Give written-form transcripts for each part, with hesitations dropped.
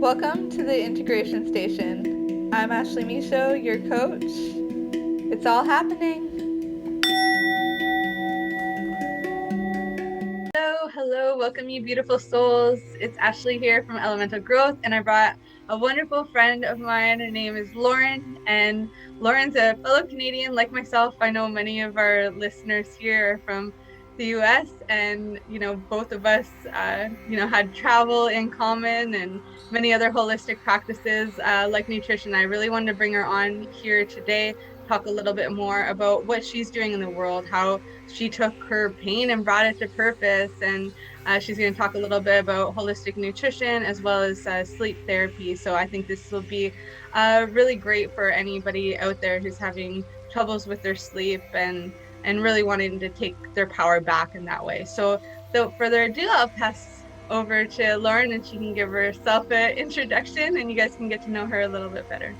Welcome to the Integration Station. I'm Ashley Michaud, your coach. It's all happening. Hello, welcome you beautiful souls. It's Ashley here from Elemental Growth, and I brought a wonderful friend of mine. Her name is Lauren, and Lauren's a fellow Canadian like myself. I know many of our listeners here are from the US, and both of us had travel in common and many other holistic practices like nutrition. I really wanted to bring her on here today, talk a little bit more about what she's doing in the world, how she took her pain and brought it to purpose, and she's going to talk a little bit about holistic nutrition as well as sleep therapy. So I think this will be really great for anybody out there who's having troubles with their sleep and really wanting to take their power back in that way. So without further ado, I'll pass over to Lauren, and she can give herself an introduction and you guys can get to know her a little bit better.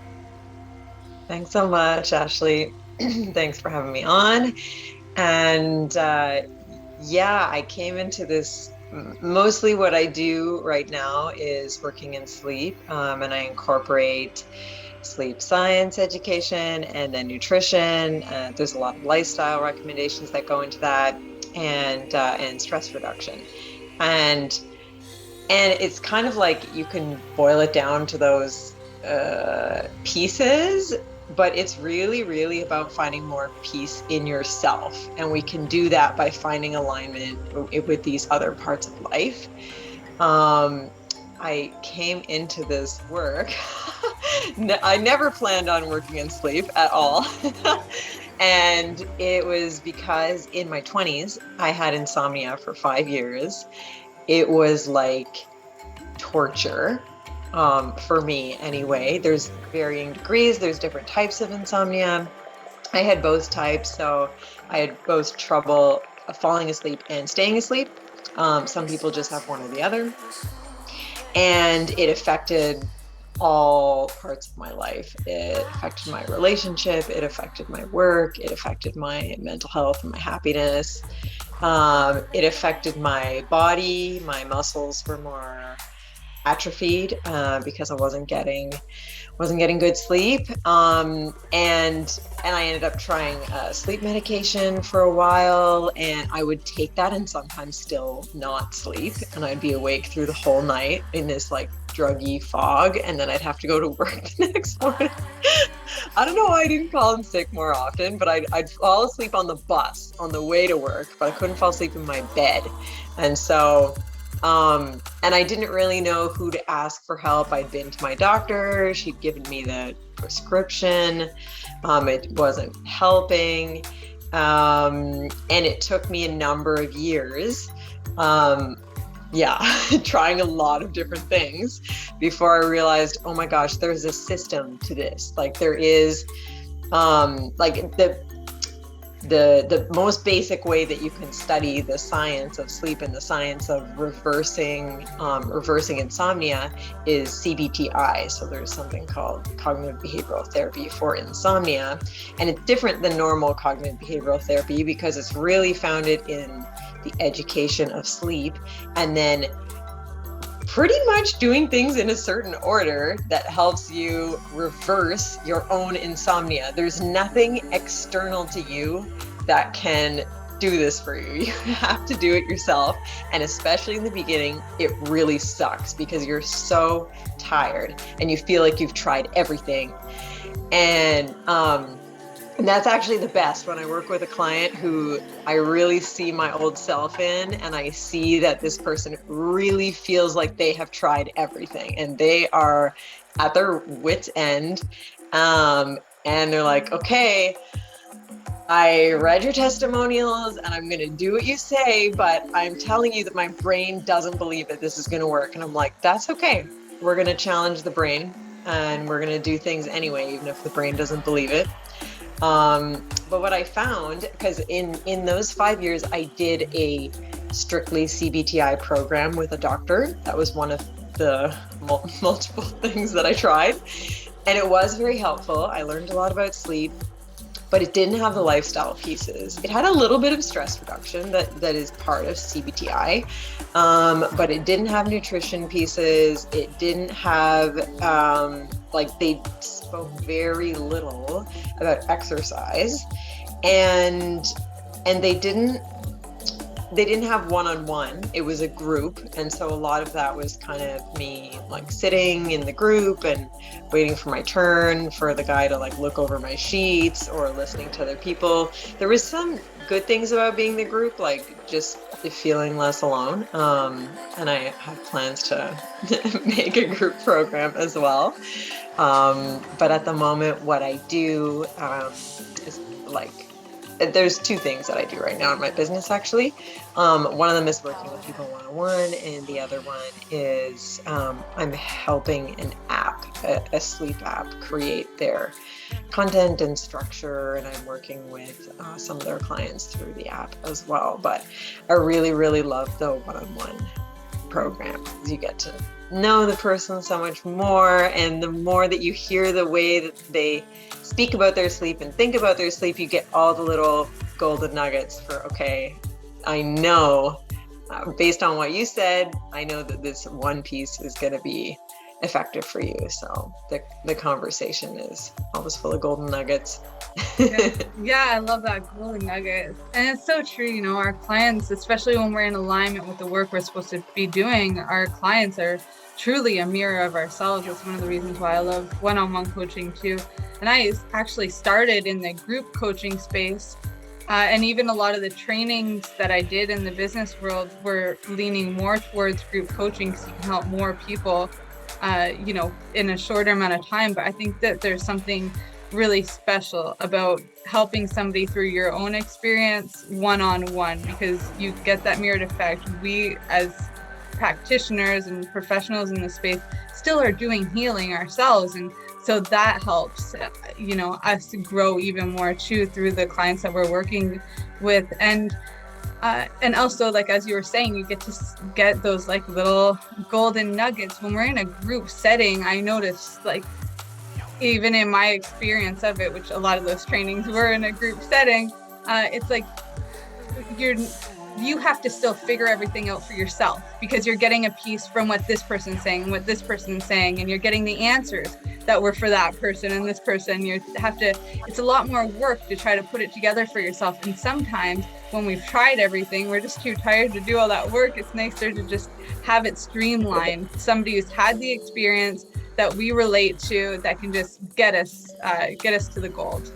Thanks so much, Ashley. Thanks for having me on. And I came into this, mostly what I do right now is working in sleep, and I incorporate sleep science education and then nutrition. There's a lot of lifestyle recommendations that go into that, and stress reduction. And it's kind of like you can boil it down to those pieces, but it's really, really about finding more peace in yourself. And we can do that by finding alignment with these other parts of life. I came into this work. I never planned on working in sleep at all. And it was because in my 20s, I had insomnia for 5 years. It was like torture. For me anyway. There's varying degrees, there's different types of insomnia. I had both types, so I had both trouble falling asleep and staying asleep. Some people just have one or the other. And it affected all parts of my life. It affected my relationship, it affected my work, it affected my mental health and my happiness. It affected my body. My muscles were more atrophied because I wasn't getting good sleep, and I ended up trying sleep medication for a while, and I would take that and sometimes still not sleep, and I'd be awake through the whole night in this like druggy fog, and then I'd have to go to work the next morning. I don't know why I didn't call in sick more often, but I'd fall asleep on the bus on the way to work, but I couldn't fall asleep in my bed. And so and I didn't really know who to ask for help. I'd been to my doctor. She'd given me the prescription. It wasn't helping. And it took me a number of years, trying a lot of different things before I realized, oh my gosh, there's a system to this. Like there is, the most basic way that you can study the science of sleep and the science of reversing insomnia is CBTI. So there's something called cognitive behavioral therapy for insomnia, and it's different than normal cognitive behavioral therapy because it's really founded in the education of sleep, and then pretty much doing things in a certain order that helps you reverse your own insomnia. There's nothing external to you that can do this for you. You have to do it yourself. And especially in the beginning, it really sucks because you're so tired and you feel like you've tried everything. And that's actually the best when I work with a client who I really see my old self in, and I see that this person really feels like they have tried everything and they are at their wit's end. And they're like, okay, I read your testimonials and I'm going to do what you say, but I'm telling you that my brain doesn't believe that this is going to work. And I'm like, that's okay. We're going to challenge the brain and we're going to do things anyway, even if the brain doesn't believe it. But what I found, because in those 5 years, I did a strictly CBTI program with a doctor. That was one of the multiple things that I tried. And it was very helpful. I learned a lot about sleep. but it didn't have the lifestyle pieces. It had a little bit of stress reduction that is part of CBTI, but it didn't have nutrition pieces. It didn't have, like, they spoke very little about exercise, and they didn't have one-on-one. It was a group. And so a lot of that was kind of me like sitting in the group and waiting for my turn for the guy to like look over my sheets, or listening to other people. There was some good things about being the group, like just feeling less alone. And I have plans to make a group program as well. But at the moment, what I do is like, there's two things that I do right now in my business, actually. One of them is working with people one-on-one, and the other one is I'm helping an app, a sleep app, create their content and structure, and I'm working with some of their clients through the app as well. But I really, really love the one-on-one program. You get to know the person so much more, and the more that you hear the way that they speak about their sleep and think about their sleep, you get all the little golden nuggets for, okay, I know, based on what you said, I know that this one piece is going to be effective for you. So the conversation is always full of golden nuggets. Yeah, I love that golden nugget. And it's so true, you know, our clients, especially when we're in alignment with the work we're supposed to be doing, our clients are truly a mirror of ourselves. That's one of the reasons why I love one-on-one coaching too. And I actually started in the group coaching space. And even a lot of the trainings that I did in the business world were leaning more towards group coaching, because you can help more people, you know, in a shorter amount of time. But I think that there's something really special about helping somebody through your own experience one-on-one, because you get that mirrored effect. We as practitioners and professionals in the space still are doing healing ourselves, and so that helps, you know, us to grow even more too through the clients that we're working with. And also, like, as you were saying, you get to get those like little golden nuggets when we're in a group setting. I noticed, like, even in my experience of it, which a lot of those trainings were in a group setting, it's like you have to still figure everything out for yourself, because you're getting a piece from what this person's saying, what this person's saying, and you're getting the answers that were for that person and this person. It's a lot more work to try to put it together for yourself. And sometimes when we've tried everything, we're just too tired to do all that work. It's nicer to just have it streamlined. Somebody who's had the experience that we relate to, that can just get us to the gold.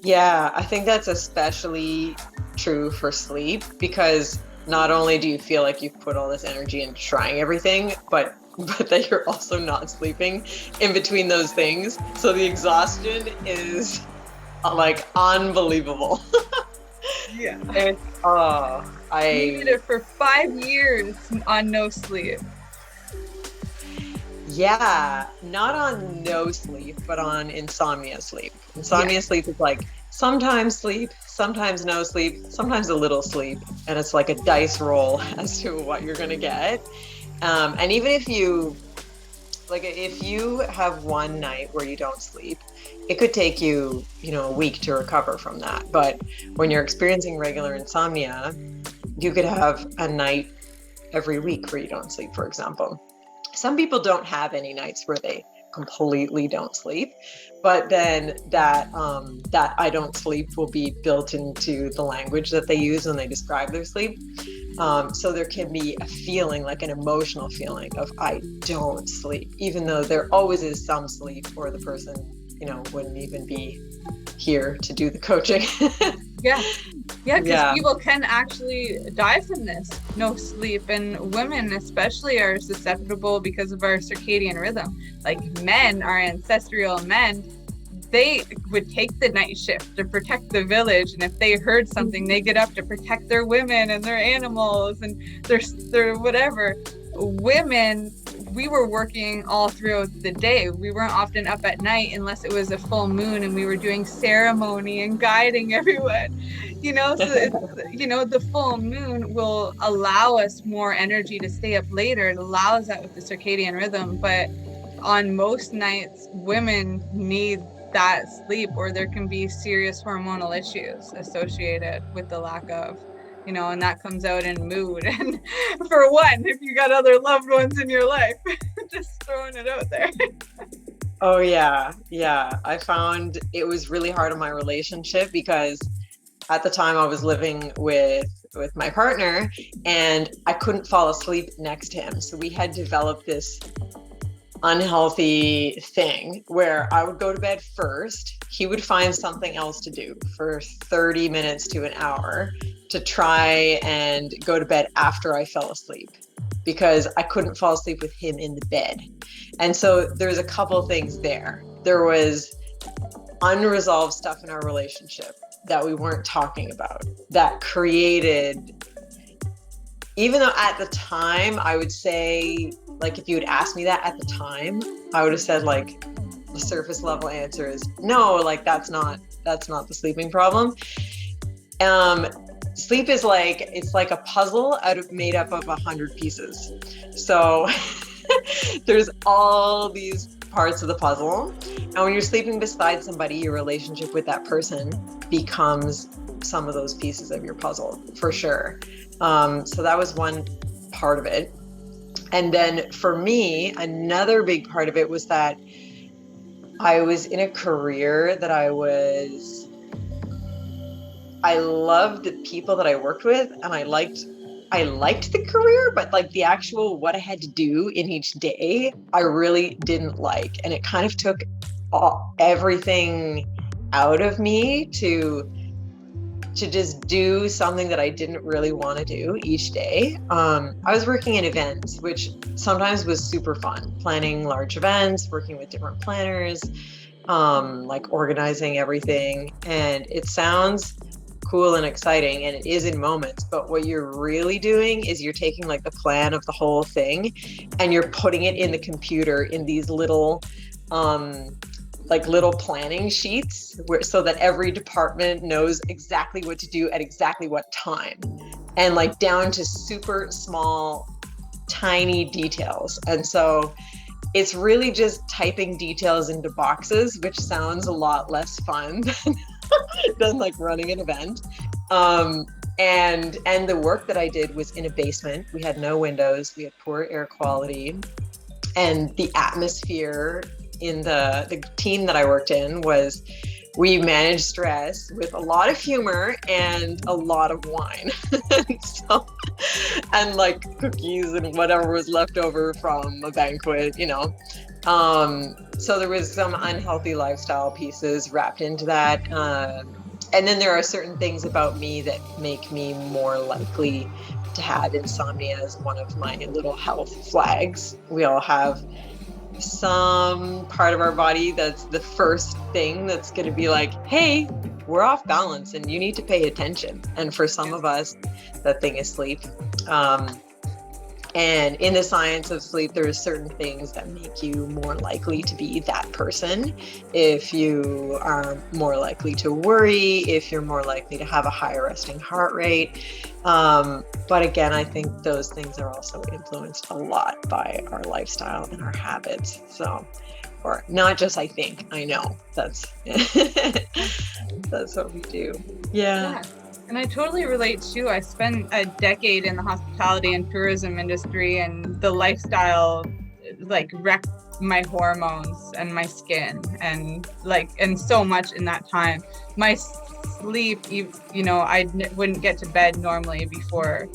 Yeah, I think that's especially true for sleep, because not only do you feel like you've put all this energy into trying everything, but that you're also not sleeping in between those things. So the exhaustion is like unbelievable. Yeah. And, I did it for 5 years on no sleep. Yeah, not on no sleep, but on insomnia sleep. Insomnia sleep is like sometimes sleep, sometimes no sleep, sometimes a little sleep. And it's like a dice roll as to what you're going to get. And even if you have one night where you don't sleep, it could take you, a week to recover from that. But when you're experiencing regular insomnia, you could have a night every week where you don't sleep, for example. Some people don't have any nights where they completely don't sleep, but then that I don't sleep will be built into the language that they use when they describe their sleep. So there can be a feeling, like an emotional feeling of I don't sleep, even though there always is some sleep, or the person, wouldn't even be here to do the coaching. Yeah, because people can actually die from this, no sleep. And women especially are susceptible because of our circadian rhythm. Like men, our ancestral men, they would take the night shift to protect the village. And if they heard something, they get up to protect their women and their animals and their whatever. Women, we were working all throughout the day. We weren't often up at night unless it was a full moon and we were doing ceremony and guiding everyone, so the full moon will allow us more energy to stay up later. It allows that with the circadian rhythm. But on most nights, women need that sleep, or there can be serious hormonal issues associated with the lack of, and that comes out in mood. And for one, if you got other loved ones in your life, just throwing it out there. Oh yeah, yeah. I found it was really hard on my relationship because at the time I was living with my partner and I couldn't fall asleep next to him. So we had developed this unhealthy thing where I would go to bed first. He would find something else to do for 30 minutes to an hour to try and go to bed after I fell asleep because I couldn't fall asleep with him in the bed. And so there's a couple of things there. There was unresolved stuff in our relationship that we weren't talking about that created, even though at the time I would say, like, if you had asked me that at the time, I would have said like the surface level answer is no, like that's not the sleeping problem. Sleep is like, it's like a puzzle made up of 100 pieces. So there's all these parts of the puzzle. And when you're sleeping beside somebody, your relationship with that person becomes some of those pieces of your puzzle for sure. So that was one part of it. And then for me, another big part of it was that I was in a career that I loved the people that I worked with, and I liked the career, but like the actual what I had to do in each day, I really didn't like. And it kind of took everything out of me to just do something that I didn't really want to do each day. I was working in events, which sometimes was super fun, planning large events, working with different planners, like organizing everything. And it sounds cool and exciting, and it is in moments, but what you're really doing is you're taking like the plan of the whole thing and you're putting it in the computer in these little little planning sheets so that every department knows exactly what to do at exactly what time, and like down to super small tiny details. And so it's really just typing details into boxes, which sounds a lot less fun than like running an event. And the work that I did was in a basement. We had no windows, we had poor air quality, and the atmosphere in the team that I worked in was, we managed stress with a lot of humor and a lot of wine. And like cookies and whatever was left over from a banquet, so there was some unhealthy lifestyle pieces wrapped into that. And then there are certain things about me that make me more likely to have insomnia as one of my little health flags. We all have some part of our body that's the first thing that's going to be like, hey, we're off balance and you need to pay attention. And for some of us, that thing is sleep. And in the science of sleep, there are certain things that make you more likely to be that person. If you are more likely to worry, if you're more likely to have a higher resting heart rate. But again, I think those things are also influenced a lot by our lifestyle and our habits. So, or not just, I think, I know that's what we do. Yeah. And I totally relate too. I spent a decade in the hospitality and tourism industry, and the lifestyle like wrecked my hormones and my skin, and so much in that time. My sleep, I wouldn't get to bed normally before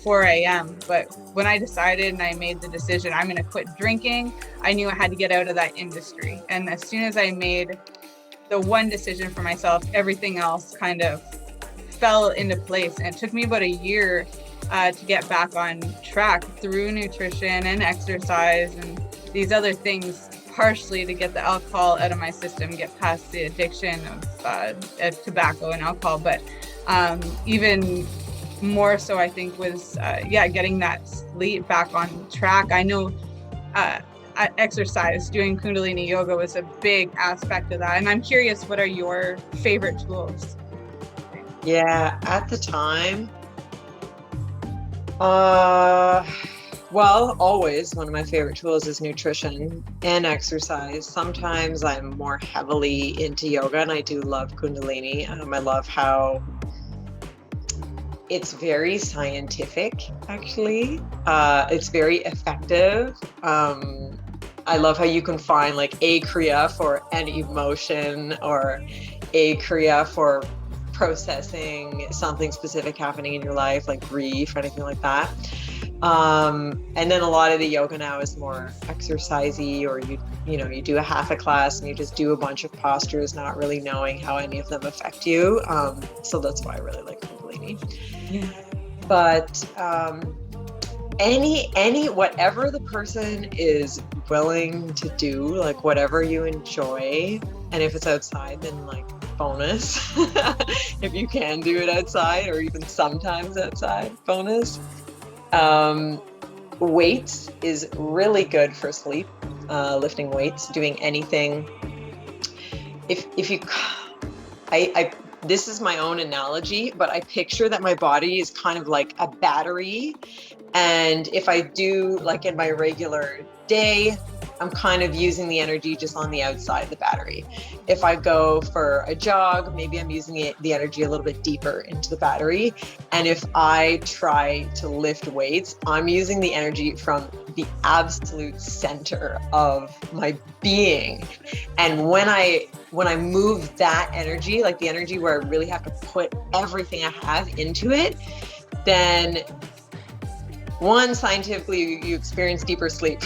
4 a.m. But when I decided and I made the decision, I'm going to quit drinking, I knew I had to get out of that industry. And as soon as I made the one decision for myself, everything else kind of fell into place. And it took me about a year to get back on track through nutrition and exercise and these other things, partially to get the alcohol out of my system, get past the addiction of tobacco and alcohol. But even more so, I think, was getting that sleep back on track. I know exercise, doing Kundalini yoga was a big aspect of that. And I'm curious, what are your favorite tools? Yeah, at the time, Well, always one of my favorite tools is nutrition and exercise. Sometimes I'm more heavily into yoga, and I do love Kundalini. I love how it's very scientific, actually. It's very effective. I love how you can find like a kriya for an emotion, or a kriya for processing something specific happening in your life, like grief or anything like that. And then a lot of the yoga now is more exercisey, or you do a half a class and you just do a bunch of postures, not really knowing how any of them affect you. So that's why I really like Kundalini. Yeah. But any whatever the person is willing to do, like whatever you enjoy, and if it's outside, then like bonus. If you can do it outside, or even sometimes outside, bonus. Weights is really good for sleep. Lifting weights, doing anything. If you, I this is my own analogy, but I picture that my body is kind of like a battery. And if I do like in my regular day, I'm kind of using the energy just on the outside of the battery. If I go for a jog, maybe I'm using the energy a little bit deeper into the battery. And if I try to lift weights, I'm using the energy from the absolute center of my being. And when I move that energy, like the energy where I really have to put everything I have into it, then one, scientifically, you experience deeper sleep.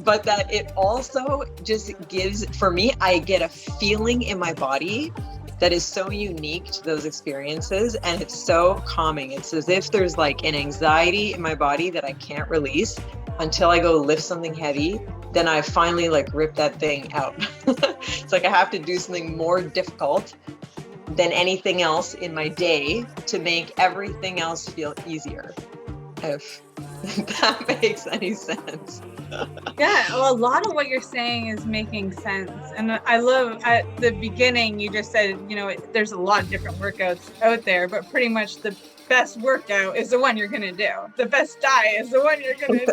But that it also just gives, for me, I get a feeling in my body that is so unique to those experiences, and it's so calming. It's as if there's like an anxiety in my body that I can't release until I go lift something heavy. Then I finally like rip that thing out. It's like I have to do something more difficult than anything else in my day to make everything else feel easier. If that makes any sense. Yeah, well, a lot of what you're saying is making sense. And I love at the beginning, you just said, there's a lot of different workouts out there, but pretty much the best workout is the one you're going to do. The best diet is the one you're going to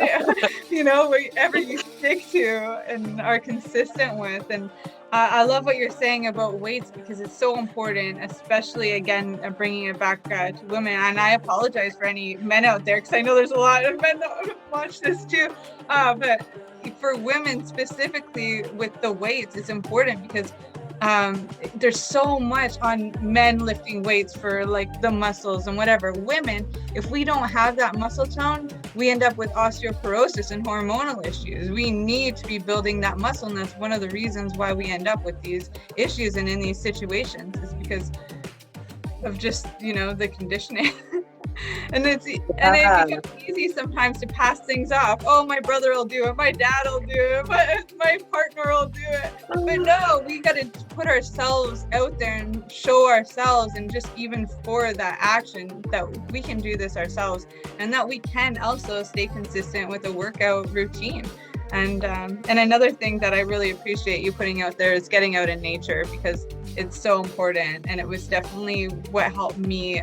do, whatever you stick to and are consistent with. And I love what you're saying about weights, because it's so important, especially, again, bringing it back to women. And I apologize for any men out there, because I know there's a lot of men that watch this too. But for women specifically with the weights, it's important because there's so much on men lifting weights for like the muscles and whatever. Women, if we don't have that muscle tone, we end up with osteoporosis and hormonal issues. We need to be building that muscle, and that's one of the reasons why we end up with these issues and in these situations, is because of just the conditioning. And it becomes easy sometimes to pass things off. Oh, my brother will do it, my dad will do it, my partner will do it. But no, we got to put ourselves out there and show ourselves, and just even for that action, that we can do this ourselves, and that we can also stay consistent with a workout routine. And another thing that I really appreciate you putting out there is getting out in nature, because it's so important. And it was definitely what helped me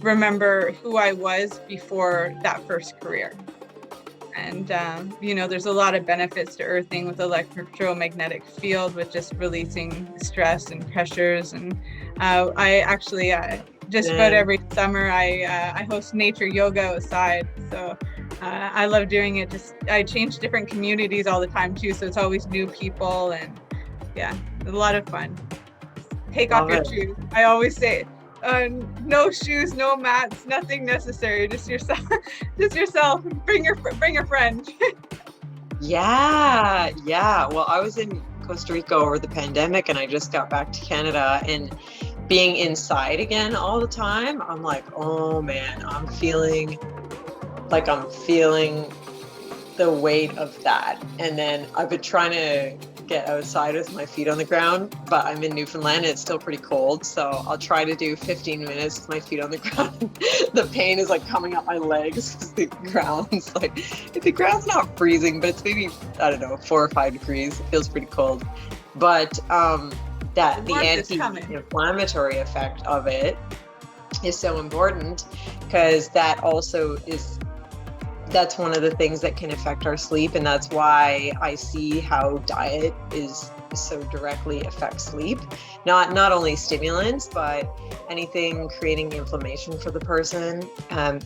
remember who I was before that first career. And there's a lot of benefits to earthing with electromagnetic field, with just releasing stress and pressures. And I actually just about every summer I host nature yoga outside, so I love doing it. I change different communities all the time too, so it's always new people, and yeah, a lot of fun. Take off your shoes. I always say, no shoes, no mats, nothing necessary. Just yourself. Just yourself. Bring a friend. Yeah. Well, I was in Costa Rica over the pandemic, and I just got back to Canada, and being inside again all the time, I'm like, oh man, I'm feeling the weight of that. And then I've been trying to get outside with my feet on the ground, but I'm in Newfoundland and it's still pretty cold, so I'll try to do 15 minutes with my feet on the ground. The pain is like coming up my legs because the ground's not freezing, but it's maybe, I don't know, 4 or 5 degrees. It feels pretty cold, but that the anti-inflammatory effect of it is so important, because that also is that's one of the things that can affect our sleep. And that's why I see how diet is so directly affects sleep. Not only stimulants, but anything creating inflammation for the person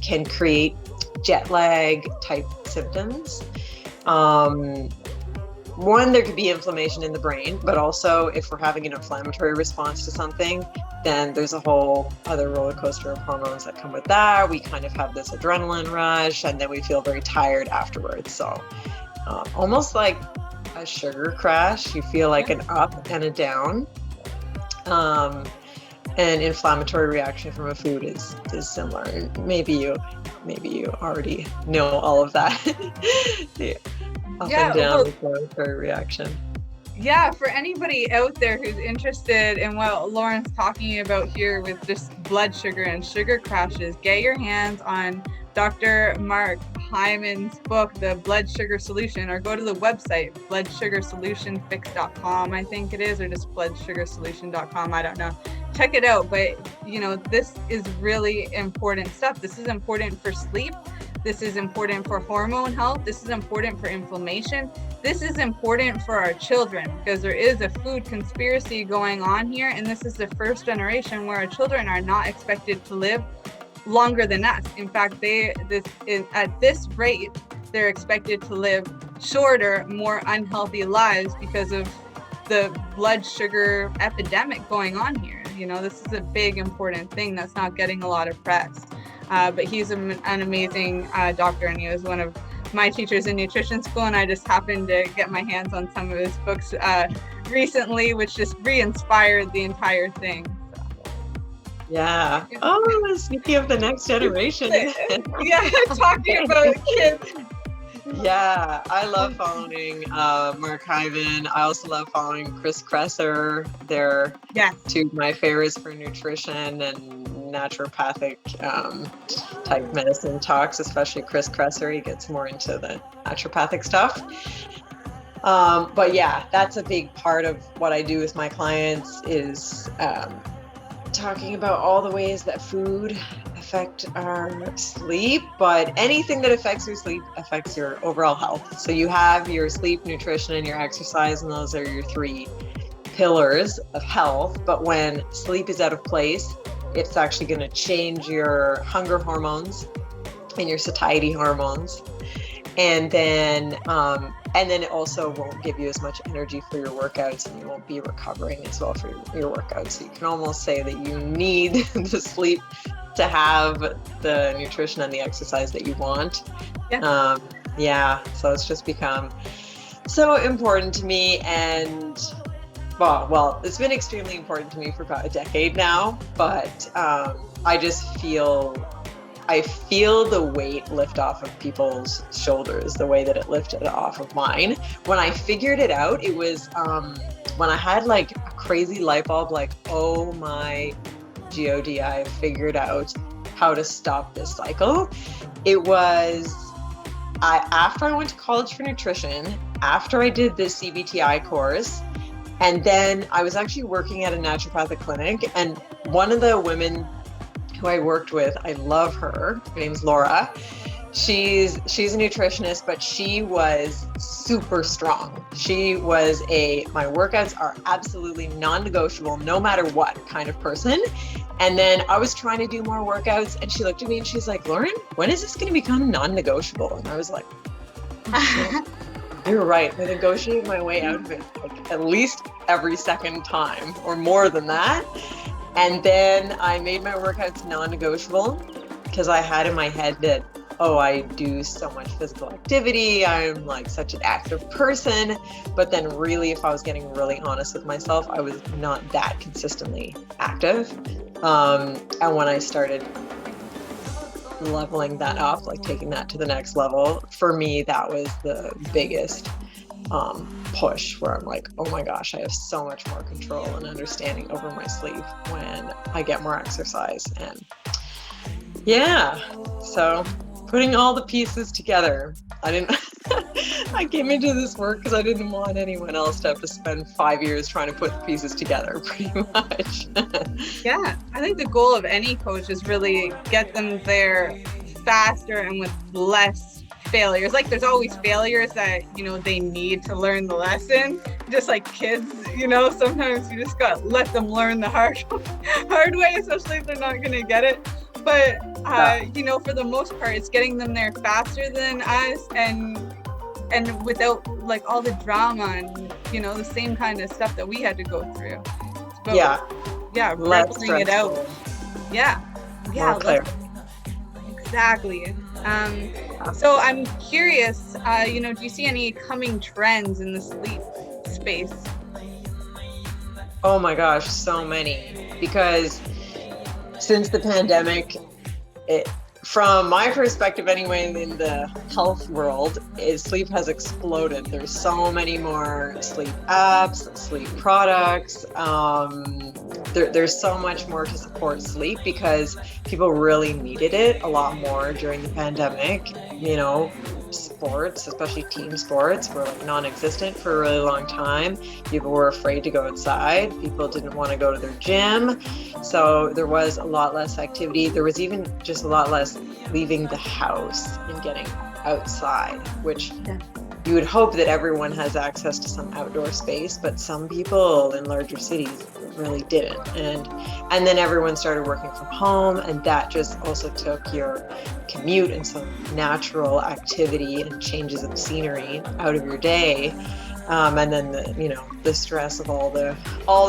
can create jet lag type symptoms. One, there could be inflammation in the brain, but also if we're having an inflammatory response to something, then there's a whole other roller coaster of hormones that come with that. We kind of have this adrenaline rush, and then we feel very tired afterwards. So almost like a sugar crash. You feel like an up and a down. An inflammatory reaction from a food is similar. Maybe you already know all of that. The up and down inflammatory reaction. Yeah, for anybody out there who's interested in what Lauren's talking about here with just blood sugar and sugar crashes, get your hands on Dr. Mark Hyman's book, The Blood Sugar Solution, or go to the website, bloodsugarsolutionfix.com, I think it is, or just bloodsugarsolution.com, I don't know. Check it out. But, this is really important stuff. This is important for sleep. This is important for hormone health. This is important for inflammation. This is important for our children, because there is a food conspiracy going on here. And this is the first generation where our children are not expected to live longer than us. In fact, at this rate, they're expected to live shorter, more unhealthy lives because of the blood sugar epidemic going on here. This is a big, important thing that's not getting a lot of press. But he's an amazing doctor, and he was one of my teachers in nutrition school, and I just happened to get my hands on some of his books recently, which just re-inspired the entire thing. Yeah. Oh, speaking of the next generation. Yeah, talking about kids. Yeah, I love following Mark Hyman. I also love following Chris Kresser. They're two of my favorites for nutrition and naturopathic type medicine talks, especially Chris Kresser. He gets more into the naturopathic stuff. But yeah, that's a big part of what I do with my clients is talking about all the ways that food affect our sleep, but anything that affects your sleep affects your overall health. So you have your sleep, nutrition, and your exercise, and those are your three pillars of health. But when sleep is out of place, it's actually going to change your hunger hormones and your satiety hormones. And then it also won't give you as much energy for your workouts, and you won't be recovering as well for your workouts. So you can almost say that you need the sleep to have the nutrition and the exercise that you want. So it's just become so important to me, and well, it's been extremely important to me for about a decade now, but I feel the weight lift off of people's shoulders the way that it lifted off of mine. When I figured it out, it was when I had like a crazy light bulb, like, oh my God, I figured out how to stop this cycle. It was after I went to college for nutrition, after I did this CBTI course, and then I was actually working at a naturopathic clinic, and one of the women who I worked with, I love her. Her name's Laura. She's a nutritionist, but she was super strong. My workouts are absolutely non-negotiable, no matter what kind of person. And then I was trying to do more workouts, and she looked at me and she's like, Lauren, when is this going to become non-negotiable? And I was like, oh, you're right. I negotiate my way out of it like at least every second time or more than that. And then I made my workouts non-negotiable because I had in my head that, I do so much physical activity. I'm like such an active person. But then really, if I was getting really honest with myself, I was not that consistently active. And when I started leveling that up, like taking that to the next level, for me, that was the biggest push, where I'm like, oh my gosh, I have so much more control and understanding over my sleep when I get more exercise. And so putting all the pieces together, I came into this work because I didn't want anyone else to have to spend 5 years trying to put the pieces together, pretty much. Yeah, I think the goal of any coach is really get them there faster and with less failures. Like there's always failures that, you know, they need to learn the lesson. Just like kids, you know, sometimes you just got to let them learn the hard way, especially if they're not going to get it. But, you know, for the most part, it's getting them there faster than us and without like all the drama and, you know, the same kind of stuff that we had to go through. But, yeah, leveling it out. Yeah. Exactly. So I'm curious, you know, do you see any coming trends in the sleep space? Oh my gosh, so many. Because since the pandemic, from my perspective anyway, in the health world, sleep has exploded. There's so many more sleep apps, sleep products. There's so much more to support sleep because people really needed it a lot more during the pandemic. You know, sports, especially team sports, were like non-existent for a really long time. People were afraid to go outside. People didn't want to go to their gym. So there was a lot less activity. There was even just a lot less leaving the house and getting outside, which you would hope that everyone has access to some outdoor space, but some people in larger cities really didn't. And then everyone started working from home, and that just also took your commute and some natural activity and changes of scenery out of your day. And then the stress of all the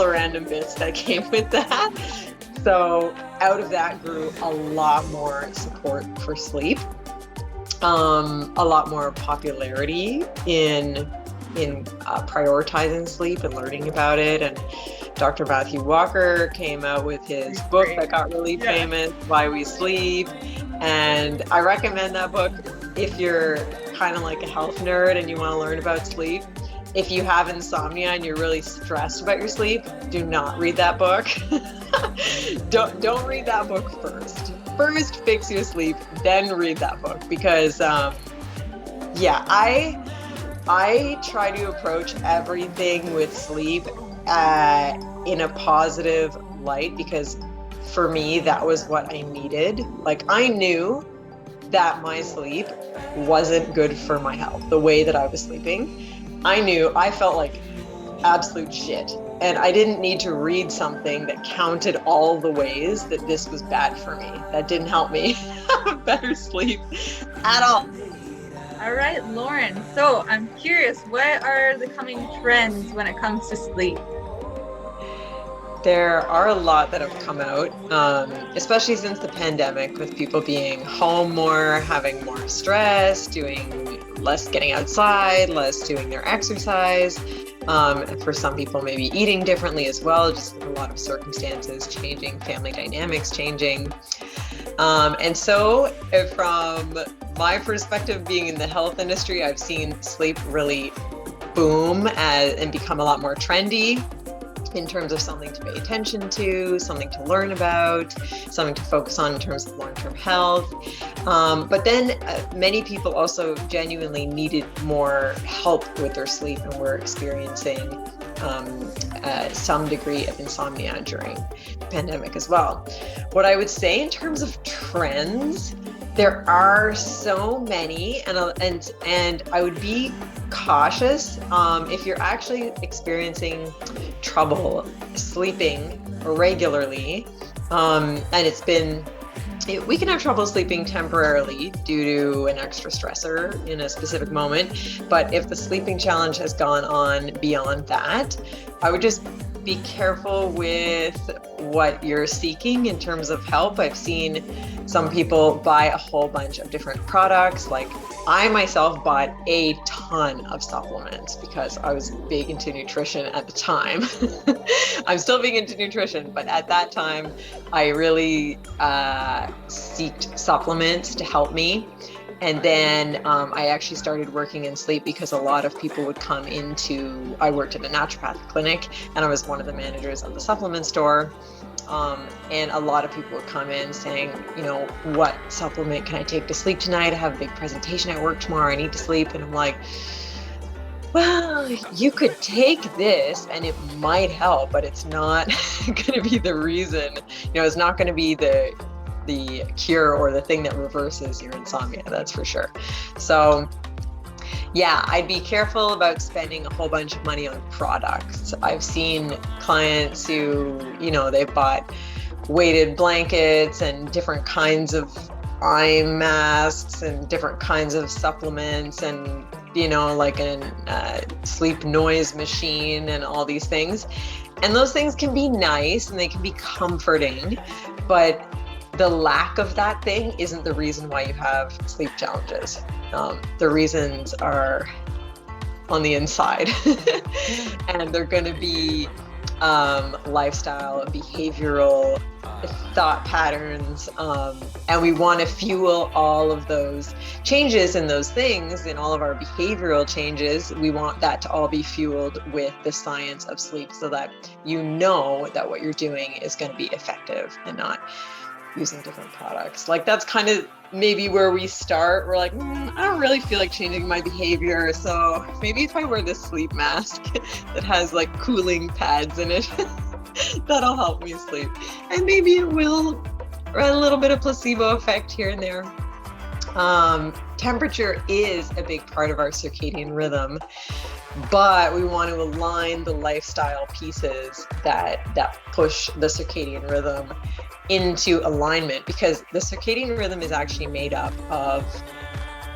random bits that came with that. So out of that grew a lot more support for sleep, a lot more popularity in prioritizing sleep and learning about it. And Dr. Matthew Walker came out with his book that got really famous, Why We Sleep. And I recommend that book if you're kind of like a health nerd and you want to learn about sleep. If you have insomnia and you're really stressed about your sleep, do not read that book. Don't read that book first. First, fix your sleep, then read that book. Because, I try to approach everything with sleep in a positive light, because for me, that was what I needed. Like, I knew that my sleep wasn't good for my health, the way that I was sleeping. I felt like absolute shit. And I didn't need to read something that counted all the ways that this was bad for me. That didn't help me have better sleep at all. All right, Lauren. So I'm curious, what are the coming trends when it comes to sleep? There are a lot that have come out, especially since the pandemic, with people being home more, having more stress, doing less getting outside, less doing their exercise. For some people, maybe eating differently as well, just a lot of circumstances changing, family dynamics changing. And so from my perspective, being in the health industry, I've seen sleep really boom and become a lot more trendy in terms of something to pay attention to, something to learn about, something to focus on in terms of long-term health. But then many people also genuinely needed more help with their sleep and were experiencing some degree of insomnia during the pandemic as well. What I would say in terms of trends, there are so many, and I would be cautious if you're actually experiencing trouble sleeping regularly, and we can have trouble sleeping temporarily due to an extra stressor in a specific moment. But if the sleeping challenge has gone on beyond that, I would just be careful with what you're seeking in terms of help. I've seen some people buy a whole bunch of different products. Like, I myself bought a ton of supplements because I was big into nutrition at the time. I'm still big into nutrition, but at that time, I really seeked supplements to help me. And then I actually started working in sleep because a lot of people would come I worked at a naturopathic clinic, and I was one of the managers of the supplement store. And a lot of people would come in saying, what supplement can I take to sleep tonight? I have a big presentation at work tomorrow. I need to sleep. And I'm like, well, you could take this and it might help, but it's not going to be the reason. It's not going to be the the cure or the thing that reverses your insomnia, that's for sure. So yeah, I'd be careful about spending a whole bunch of money on products. I've seen clients who, they bought weighted blankets and different kinds of eye masks and different kinds of supplements and, like a sleep noise machine and all these things. And those things can be nice and they can be comforting, but the lack of that thing isn't the reason why you have sleep challenges. The reasons are on the inside and they're going to be lifestyle, behavioral, thought patterns, and we want to fuel all of those changes in those things, in all of our behavioral changes. We want that to all be fueled with the science of sleep so that that what you're doing is going to be effective and not using different products. Like that's kind of maybe where we start. We're like, I don't really feel like changing my behavior. So maybe if I wear this sleep mask that has like cooling pads in it, that'll help me sleep. And maybe it will, or a little bit of placebo effect here and there. Temperature is a big part of our circadian rhythm, but we want to align the lifestyle pieces that push the circadian rhythm into alignment, because the circadian rhythm is actually made up of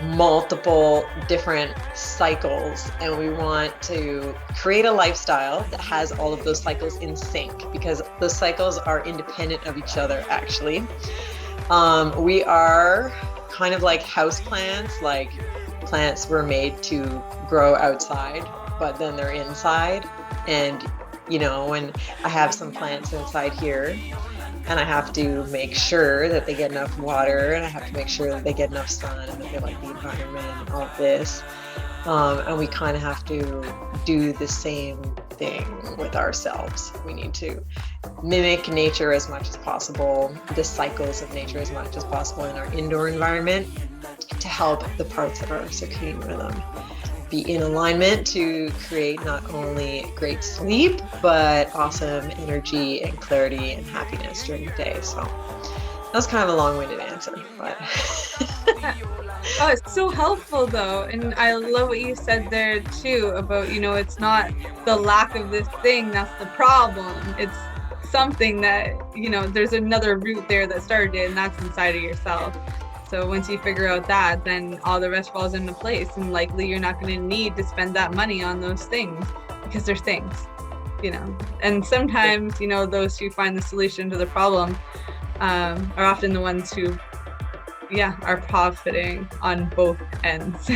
multiple different cycles, and we want to create a lifestyle that has all of those cycles in sync, because those cycles are independent of each other actually. We are kind of like house plants, like plants were made to grow outside, but then they're inside. And when I have some plants inside here, and I have to make sure that they get enough water, and I have to make sure that they get enough sun, and that they like the environment and all of this. And we kind of have to do the same thing with ourselves. We need to mimic nature as much as possible, the cycles of nature as much as possible in our indoor environment, to help the parts of our circadian rhythm be in alignment to create not only great sleep, but awesome energy and clarity and happiness during the day. So that's kind of a long-winded answer, but oh, it's so helpful though. And I love what you said there too about, it's not the lack of this thing that's the problem. It's something that, there's another root there that started it, and that's inside of yourself. So once you figure out that, then all the rest falls into place, and likely you're not going to need to spend that money on those things, because they're things, and sometimes, those who find the solution to the problem are often the ones who are profiting on both ends.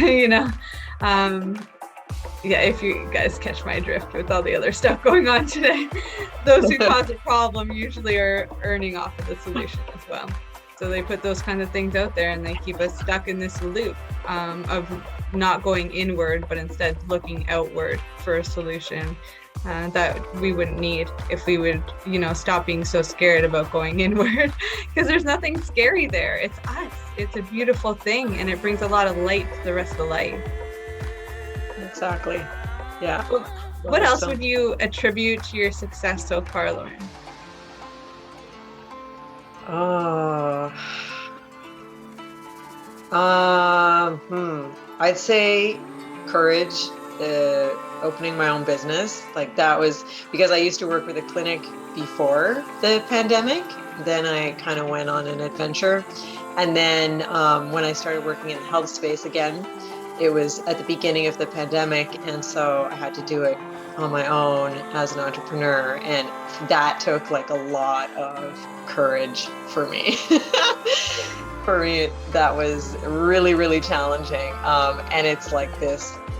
If you guys catch my drift with all the other stuff going on today, those who cause a problem usually are earning off of the solution as well. So they put those kind of things out there, and they keep us stuck in this loop of not going inward, but instead looking outward for a solution that we wouldn't need if we would, stop being so scared about going inward, because there's nothing scary there. It's us. It's a beautiful thing, and it brings a lot of light to the rest of life. Exactly. Yeah. What else would you attribute to your success so far, Lauren? I'd say courage, opening my own business. Like that was because I used to work with a clinic before the pandemic. Then I kind of went on an adventure. And then when I started working in the health space again, it was at the beginning of the pandemic. And so I had to do it on my own as an entrepreneur. And that took like a lot of courage for me. For me, that was really, really challenging. And it's like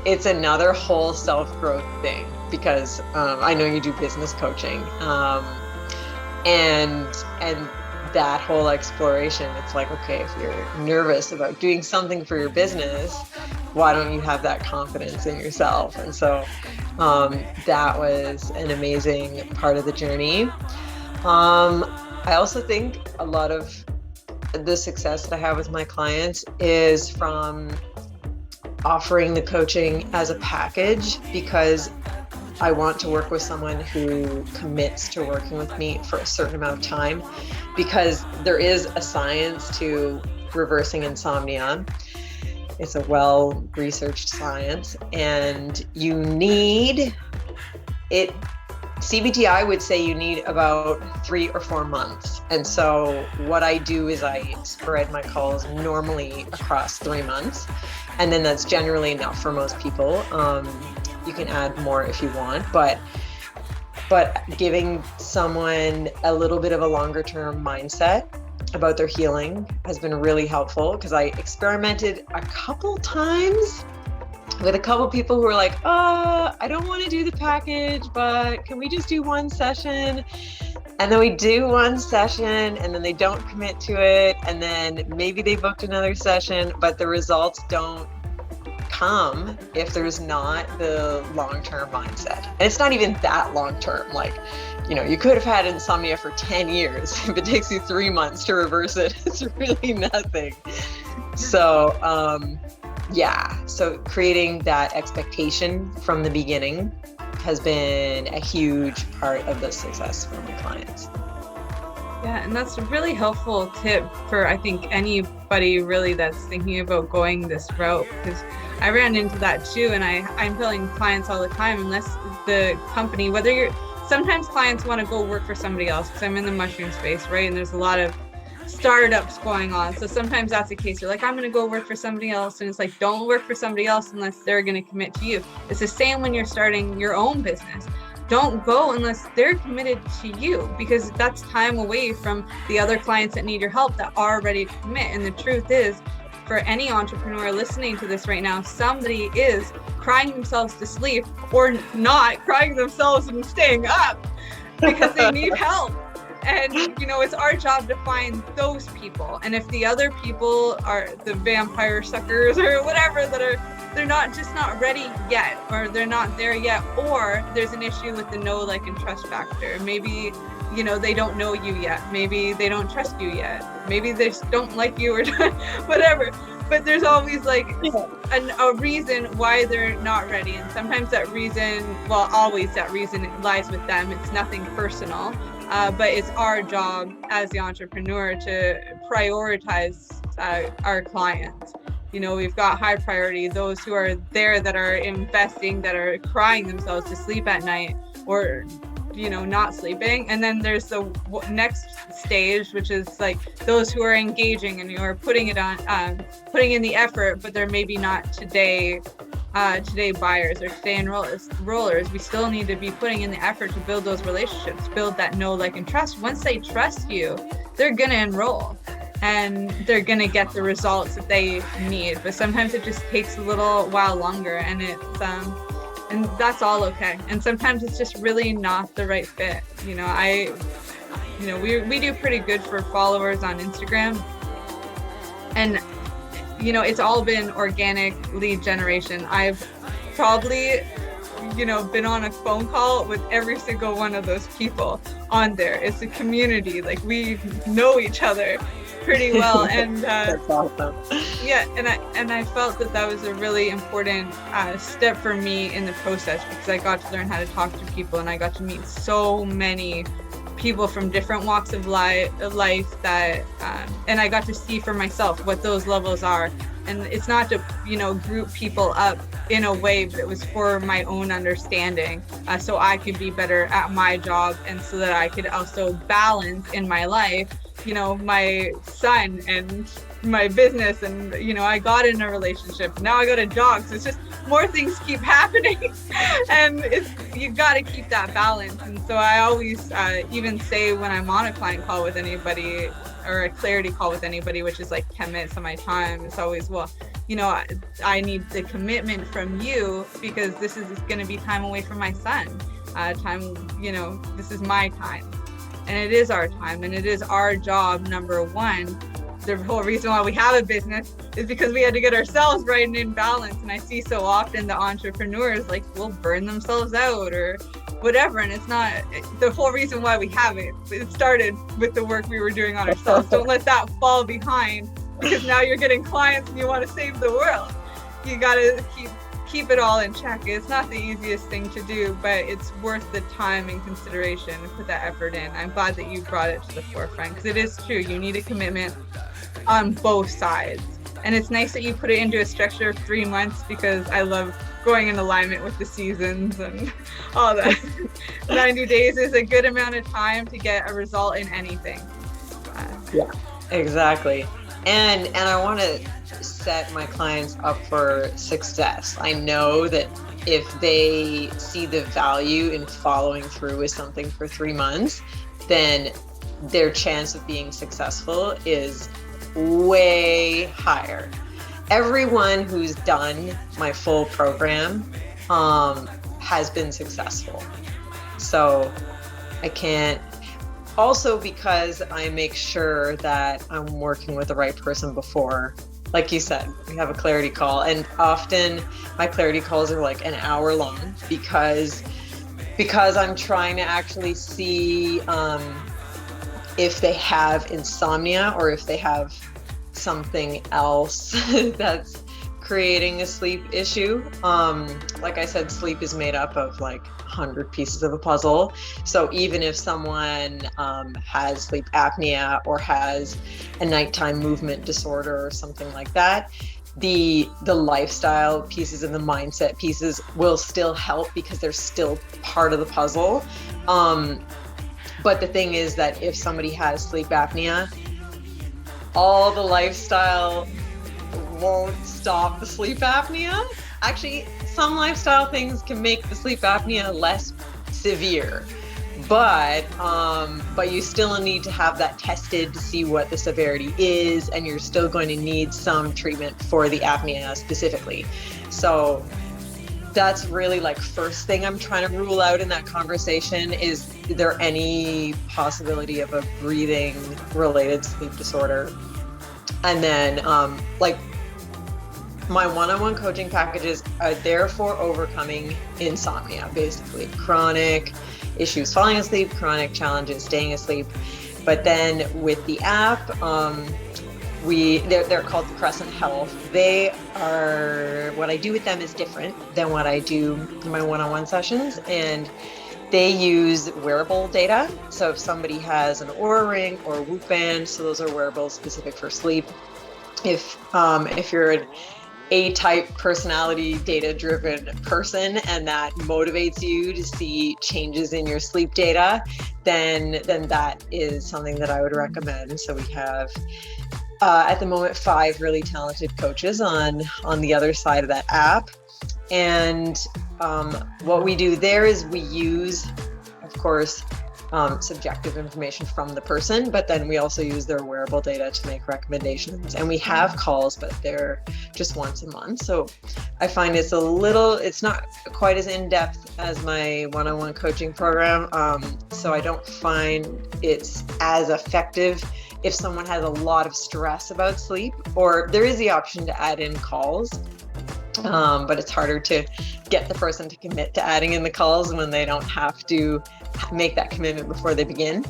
it's another whole self-growth thing, because I know you do business coaching. And that whole exploration, it's like, okay, if you're nervous about doing something for your business, why don't you have that confidence in yourself? And so that was an amazing part of the journey. I also think a lot of the success that I have with my clients is from offering the coaching as a package, because I want to work with someone who commits to working with me for a certain amount of time, because there is a science to reversing insomnia. It's a well-researched science, and you need it. CBTI would say you need about 3 or 4 months. And so what I do is I spread my calls normally across 3 months. And then that's generally enough for most people. You can add more if you want, but giving someone a little bit of a longer term mindset about their healing has been really helpful, because I experimented a couple times with a couple people who were like, I don't want to do the package, but can we just do one session? And then we do one session, and then they don't commit to it. And then maybe they booked another session, but the results don't come if there's not the long-term mindset. And it's not even that long-term. Like, you could have had insomnia for 10 years. If it takes you 3 months to reverse it, it's really nothing. So, so creating that expectation from the beginning has been a huge part of the success for my clients. Yeah, and that's a really helpful tip for, I think, anybody really that's thinking about going this route, because I ran into that too, and I'm telling clients all the time, unless the company, sometimes clients want to go work for somebody else, because I'm in the mushroom space, right? And there's a lot of startups going on. So sometimes that's the case. You're like, I'm going to go work for somebody else. And it's like, don't work for somebody else unless they're going to commit to you. It's the same when you're starting your own business. Don't go unless they're committed to you, because that's time away from the other clients that need your help that are ready to commit. And the truth is, for any entrepreneur listening to this right now, somebody is crying themselves to sleep, or not crying themselves and staying up because they need help. And, it's our job to find those people. And if the other people are the vampire suckers or whatever they're not ready yet, or they're not there yet, or there's an issue with the know, like, and trust factor. Maybe, they don't know you yet. Maybe they don't trust you yet. Maybe they just don't like you, or whatever. But there's always a reason why they're not ready. And sometimes always that reason lies with them. It's nothing personal. But it's our job as the entrepreneur to prioritize our clients. We've got high priority, those who are there, that are investing, that are crying themselves to sleep at night, or not sleeping. And then there's the next stage, which is like those who are engaging and who are putting in the effort, but they're maybe not today buyers or today enrollers. We still need to be putting in the effort to build those relationships, build that know, like, and trust. Once they trust you, they're gonna enroll and they're gonna get the results that they need. But sometimes it just takes a little while longer, and and that's all okay. And sometimes it's just really not the right fit. We do pretty good for followers on Instagram, and it's all been organic lead generation. I've probably, been on a phone call with every single one of those people on there. It's a community. Like, we know each other pretty well. And that's awesome. Yeah, and I felt that was a really important step for me in the process, because I got to learn how to talk to people, and I got to meet so many people from different walks of life that and I got to see for myself what those levels are. And it's not to group people up in a way, but it was for my own understanding, so I could be better at my job, and so that I could also balance in my life my son and my business. And I got in a relationship, now I got a dog, so it's just more things keep happening. And you've got to keep that balance. And so I always even say, when I'm on a client call with anybody, or a clarity call with anybody, which is like 10 minutes of my time, it's always, I need the commitment from you, because this is going to be time away from my son. This is my time, and it is our time, and it is our job. Number one, the whole reason why we have a business is because we had to get ourselves right and in balance. And I see so often the entrepreneurs will burn themselves out or whatever, and it's not the whole reason why we have it. It started with the work we were doing on ourselves. Don't let that fall behind, because now you're getting clients and you want to save the world. You got to keep it all in check. It's not the easiest thing to do, but it's worth the time and consideration to put that effort in. I'm glad that you brought it to the forefront, because it is true. You need a commitment on both sides. And it's nice that you put it into a structure of 3 months, because I love going in alignment with the seasons and all that. 90 days is a good amount of time to get a result in anything. Yeah, exactly. And I want to set my clients up for success. I know that if they see the value in following through with something for 3 months, then their chance of being successful is way higher. Everyone who's done my full program has been successful. So I can't, also because I make sure that I'm working with the right person before. Like you said, we have a clarity call, and often my clarity calls are like an hour long, because I'm trying to actually see if they have insomnia or if they have something else that's creating a sleep issue. Like I said, sleep is made up of like 100 pieces of a puzzle. So even if someone has sleep apnea or has a nighttime movement disorder or something like that, the lifestyle pieces and the mindset pieces will still help, because they're still part of the puzzle. But the thing is that if somebody has sleep apnea, all the lifestyle won't stop the sleep apnea. Actually, some lifestyle things can make the sleep apnea less severe, but you still need to have that tested to see what the severity is, and you're still going to need some treatment for the apnea specifically. So that's really like first thing I'm trying to rule out in that conversation. Is there any possibility of a breathing related sleep disorder? And then like my one-on-one coaching packages are there for overcoming insomnia, basically chronic issues falling asleep, chronic challenges staying asleep. But then with the app, they're called the Crescent Health. They are, what I do with them is different than what I do in my one-on-one sessions, and they use wearable data. So if somebody has an Oura Ring or a Whoop Band, so those are wearables specific for sleep. If you're an A-type personality data-driven person and that motivates you to see changes in your sleep data, then that is something that I would recommend. So we have at the moment 5 really talented coaches on the other side of that app. And what we do there is we use, of course, subjective information from the person, but then we also use their wearable data to make recommendations. And we have calls, but they're just once a month. So I find it's not quite as in-depth as my one-on-one coaching program. So I don't find it's as effective if someone has a lot of stress about sleep, or there is the option to add in calls. But it's harder to get the person to commit to adding in the calls when they don't have to make that commitment before they begin.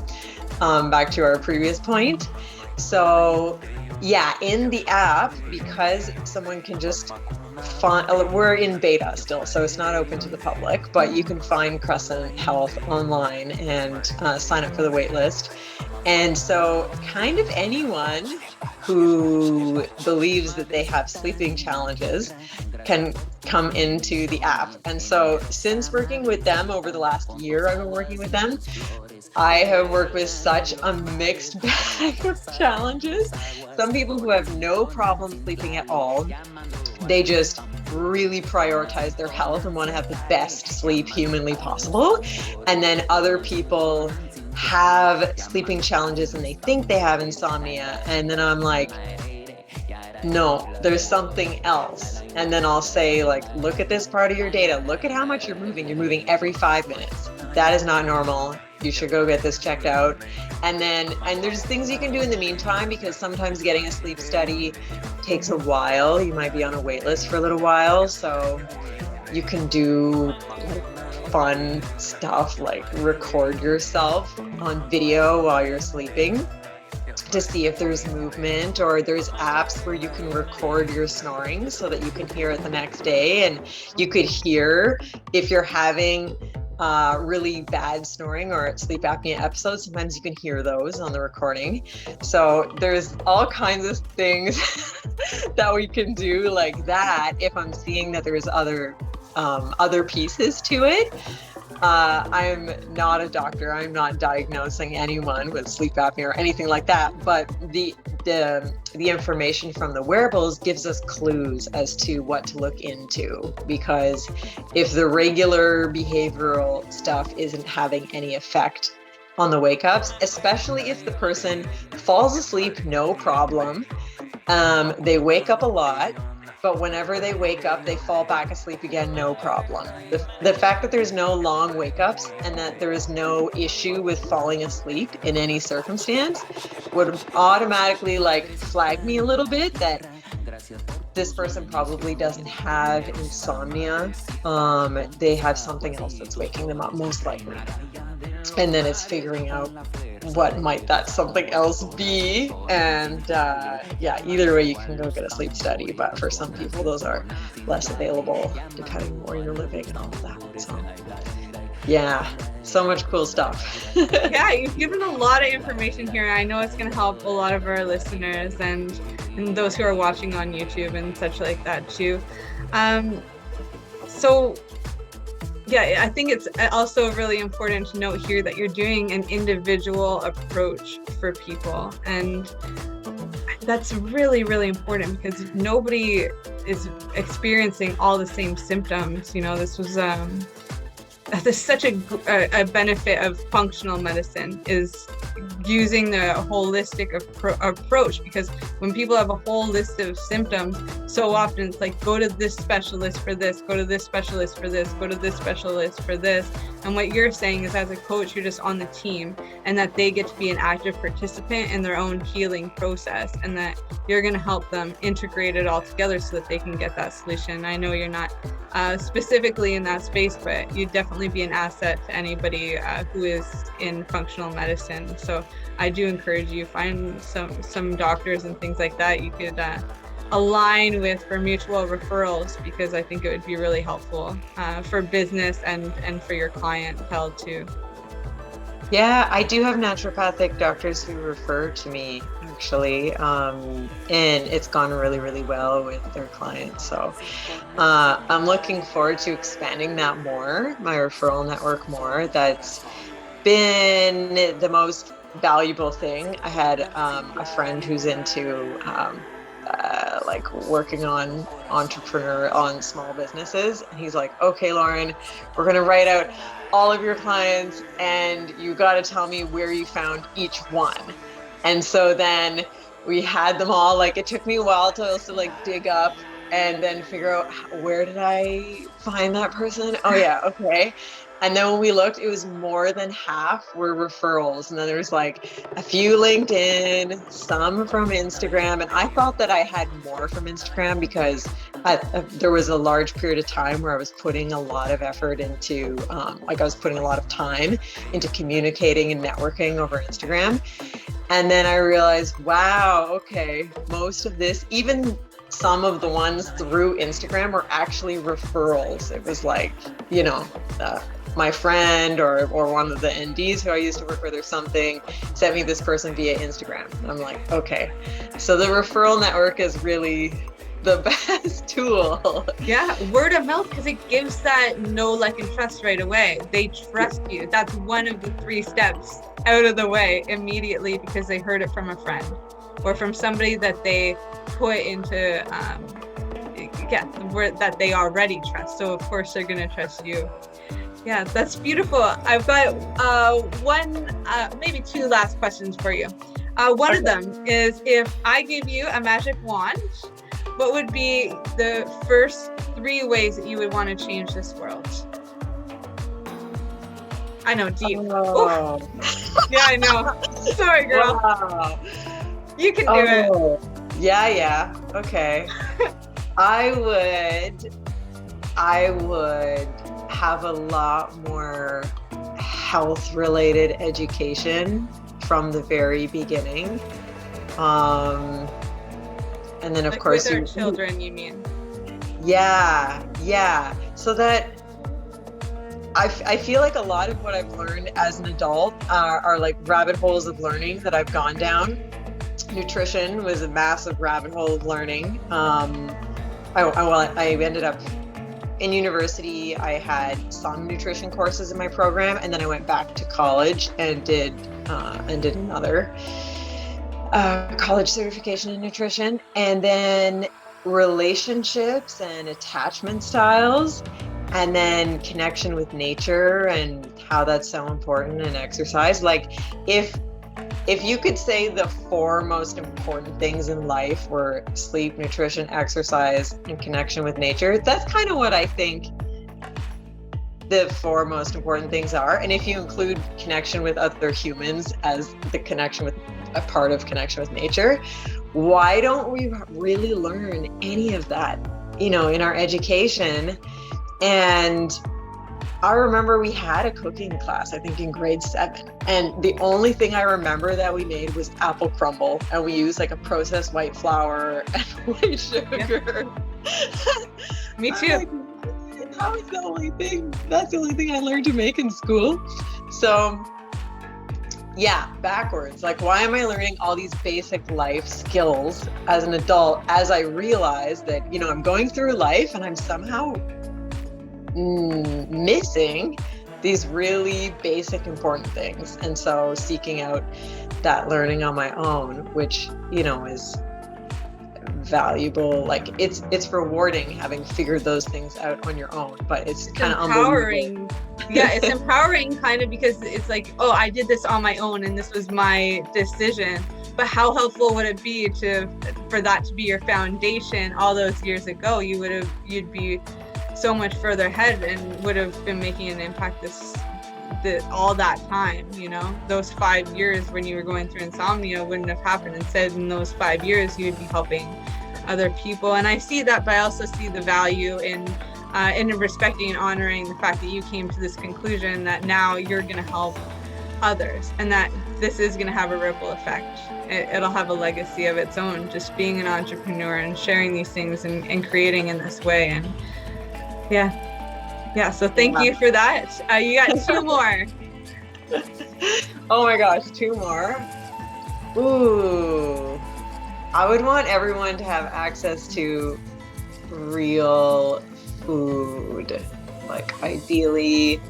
Back to our previous point. So yeah, in the app, because someone can just we're in beta still, so it's not open to the public, but you can find Crescent Health online and sign up for the wait list. And so kind of anyone who believes that they have sleeping challenges can come into the app. And so since working with them over the last year, I've been working with them, I have worked with such a mixed bag of challenges. Some people who have no problem sleeping at all, they just really prioritize their health and want to have the best sleep humanly possible. And then other people have sleeping challenges and they think they have insomnia. And then I'm like, no, there's something else. And then I'll say, like, look at this part of your data. Look at how much you're moving. You're moving every 5 minutes. That is not normal. You should go get this checked out. And there's things you can do in the meantime, because sometimes getting a sleep study takes a while. You might be on a wait list for a little while. So you can do fun stuff like record yourself on video while you're sleeping. to see if there's movement, or there's apps where you can record your snoring so that you can hear it the next day, and you could hear if you're having really bad snoring or sleep apnea episodes. Sometimes you can hear those on the recording. So there's all kinds of things that we can do like that if I'm seeing that there's other pieces to it. I'm not a doctor. I'm not diagnosing anyone with sleep apnea or anything like that. But the information from the wearables gives us clues as to what to look into, because if the regular behavioral stuff isn't having any effect on the wake ups, especially if the person falls asleep, no problem. They wake up a lot, but whenever they wake up, they fall back asleep again, no problem. The fact that there's no long wake ups and that there is no issue with falling asleep in any circumstance would automatically like flag me a little bit that this person probably doesn't have insomnia. They have something else that's waking them up, most likely. And then it's figuring out what might that something else be. And yeah, either way you can go get a sleep study, but for some people those are less available depending on where you're living and all of that. So yeah, so much cool stuff. Yeah, you've given a lot of information here. I know it's going to help a lot of our listeners and those who are watching on YouTube and such like that too. So yeah, I think it's also really important to note here that you're doing an individual approach for people. And that's really, really important because nobody is experiencing all the same symptoms. You know, this was that's such a benefit of functional medicine, is using the holistic approach, because when people have a whole list of symptoms, so often it's like, go to this specialist for this, go to this specialist for this, go to this specialist for this. And what you're saying is, as a coach, you're just on the team, and that they get to be an active participant in their own healing process, and that you're going to help them integrate it all together so that they can get that solution. I know you're not specifically in that space, but you'd definitely be an asset to anybody who is in functional medicine. So I do encourage you, find some doctors and things like that you could align with for mutual referrals, because I think it would be really helpful for business and for your clientele too. Yeah, I do have naturopathic doctors who refer to me, actually, and it's gone really, really well with their clients. So I'm looking forward to expanding that more, my referral network more. That's been the most valuable thing. I had a friend who's into like working on small businesses, and he's like, okay, Lauren, we're going to write out all of your clients and you got to tell me where you found each one. And so then we had them all. Like, it took me a while to also like dig up and then figure out, where did I find that person? Oh yeah, okay. And then when we looked, it was more than half were referrals. And then there's like a few LinkedIn, some from Instagram. And I thought that I had more from Instagram because there was a large period of time where I was putting a lot of effort into, I was putting a lot of time into communicating and networking over Instagram. And then I realized, wow, okay, most of this, even some of the ones through Instagram, were actually referrals. It was like, you know, my friend or one of the NDs who I used to work with or something sent me this person via Instagram. And I'm like, okay, so the referral network is really the best tool. Yeah, word of mouth, because it gives that know, like, and trust right away. They trust you. That's one of the 3 steps out of the way immediately, because they heard it from a friend or from somebody that they put into that they already trust. So of course they're going to trust you. Yeah, that's beautiful. I've got maybe 2 last questions for you. One of them is, if I give you a magic wand, what would be the first 3 ways that you would want to change this world? I know, deep. Oh. Yeah, I know. Sorry, girl. Wow. You can do it. Yeah. Okay. I would have a lot more health-related education from the very beginning. And then of Like course with our children, you mean? yeah. So that I feel like a lot of what I've learned as an adult are like rabbit holes of learning that I've gone down. Nutrition was a massive rabbit hole of learning. I ended up in university. I had some nutrition courses in my program, and then I went back to college and did another college certification in nutrition, and then relationships and attachment styles, and then connection with nature and how that's so important in exercise. Like if you could say the four most important things in life were sleep, nutrition, exercise, and connection with nature, that's kind of what I think the four most important things are. And if you include connection with other humans as the connection with a part of connection with nature, why don't we really learn any of that, in our education? And I remember we had a cooking class, I think in grade 7. And the only thing I remember that we made was apple crumble. And we used like a processed white flour and white sugar. Yeah. Me too. That was the only thing. That's the only thing I learned to make in school. So yeah, backwards. Like, why am I learning all these basic life skills as an adult as I realize that, I'm going through life and I'm somehow missing these really basic important things. And so seeking out that learning on my own, which is valuable. Like it's rewarding having figured those things out on your own, but it's kind of empowering. Yeah, it's empowering kind of, because it's like, oh, I did this on my own and this was my decision. But how helpful would it be for that to be your foundation all those years ago? You'd be so much further ahead and would have been making an impact all that time. Those 5 years when you were going through insomnia wouldn't have happened. Instead, in those 5 years, you would be helping other people. And I see that, but I also see the value in respecting and honoring the fact that you came to this conclusion that now you're going to help others, and that this is going to have a ripple effect. It'll have a legacy of its own, just being an entrepreneur and sharing these things and creating in this way. And yeah, so thank you for that. You got 2 more. Oh my gosh, 2 more. Ooh, I would want everyone to have access to real food, like ideally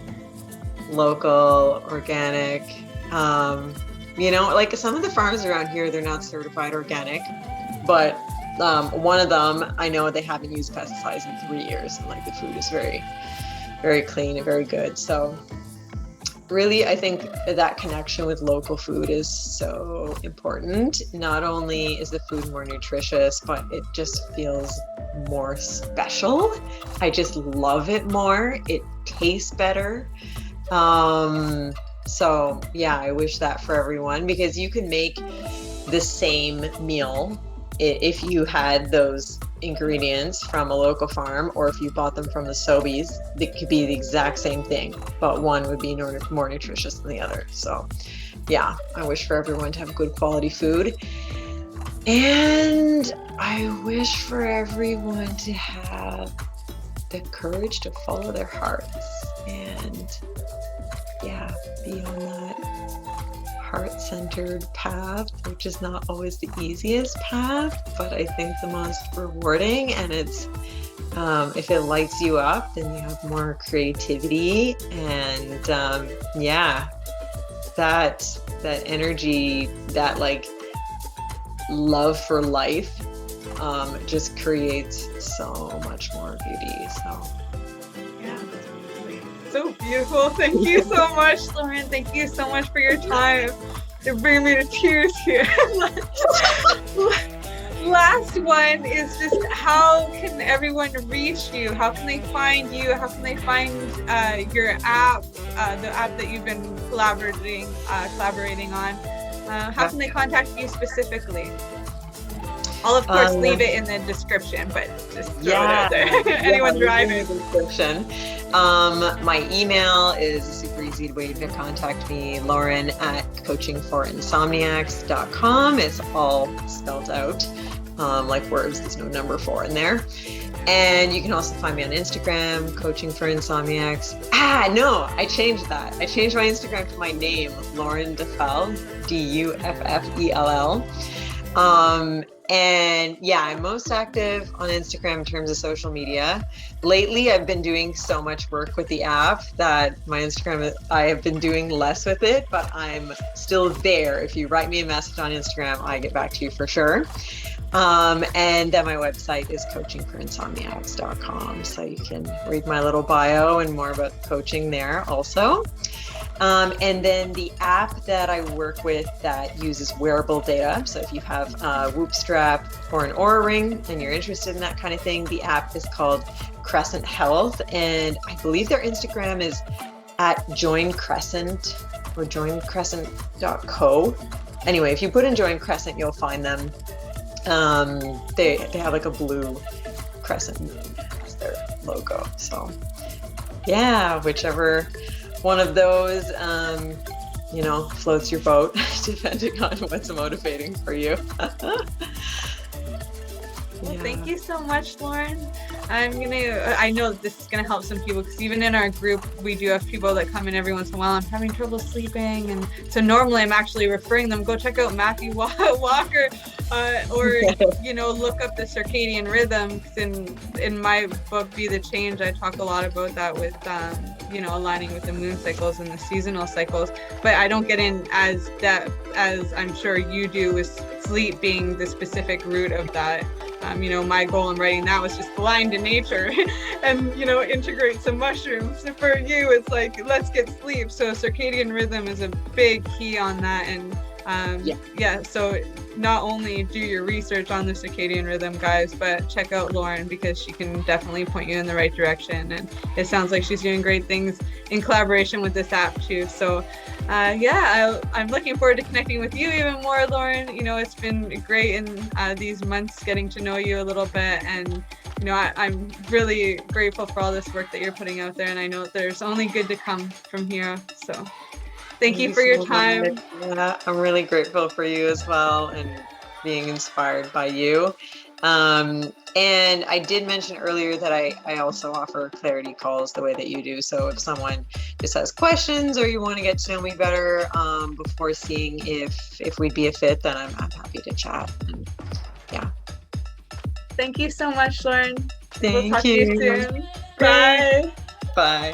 local, organic. Like some of the farms around here, they're not certified organic, but one of them, I know they haven't used pesticides in 3 years, and like the food is very, very clean and very good. So really, I think that connection with local food is so important. Not only is the food more nutritious, but it just feels more special. I just love it more. It tastes better. So yeah, I wish that for everyone, because you can make the same meal if you had those ingredients from a local farm, or if you bought them from the Sobeys. It could be the exact same thing, but one would be more nutritious than the other. So yeah, I wish for everyone to have good quality food, and I wish for everyone to have the courage to follow their hearts and be on that heart-centered path, which is not always the easiest path, but I think the most rewarding. And it's if it lights you up, then you have more creativity, and that energy, that like love for life, just creates so much more beauty. So beautiful. Thank you so much, Lauren. Thank you so much for your time. You're bringing me to tears here. Last one is just, how can everyone reach you? How can they find you? How can they find your app, the app that you've been collaborating on? How can they contact you specifically? I'll of course leave it in the description, but just throw it out there. Anyone driving. Description. My email is a super easy way to contact me, Lauren@coachingforinsomniacs.com. It's all spelled out like words. There's no number 4 in there. And you can also find me on Instagram, Coaching for Insomniacs. No, I changed that. I changed my Instagram to my name, Lauren Duffell, Duffell. And yeah, I'm most active on Instagram in terms of social media. Lately, I've been doing so much work with the app that my Instagram, I have been doing less with it, but I'm still there. If you write me a message on Instagram, I get back to you for sure. And then my website is coachingforinsomniacs.com. So you can read my little bio and more about coaching there also. And then the app that I work with that uses wearable data. So if you have a Whoop strap or an Oura ring and you're interested in that kind of thing, the app is called Crescent Health. And I believe their Instagram is @joincrescent or joincrescent.co. Anyway, if you put in Join Crescent, you'll find them. They have like a blue crescent as their logo. So yeah, whichever one of those, floats your boat, depending on what's motivating for you. Well, thank you so much, Lauren. I know this is gonna help some people, because even in our group, we do have people that come in every once in a while. I'm having trouble sleeping, and so normally I'm actually referring them, go check out Matthew Walker, or look up the circadian rhythm. Because in my book, Be the Change, I talk a lot about that with aligning with the moon cycles and the seasonal cycles. But I don't get in as depth as I'm sure you do, with sleep being the specific root of that. My goal in writing that was just blind to nature and, integrate some mushrooms. For you, it's like, let's get sleep. So circadian rhythm is a big key on that. And so not only do your research on the circadian rhythm, guys, but check out Lauren, because she can definitely point you in the right direction. And it sounds like she's doing great things in collaboration with this app too. So I'm looking forward to connecting with you even more, Lauren. It's been great in these months getting to know you a little bit. And I'm really grateful for all this work that you're putting out there. And I know there's only good to come from here. So Thank you for your time. Yeah, I'm really grateful for you as well, and being inspired by you. And I did mention earlier that I also offer clarity calls the way that you do. So if someone just has questions, or you want to get to know me better before seeing if we'd be a fit, then I'm happy to chat. And yeah. Thank you so much, Lauren. Thank we'll talk to you soon. Bye. Bye.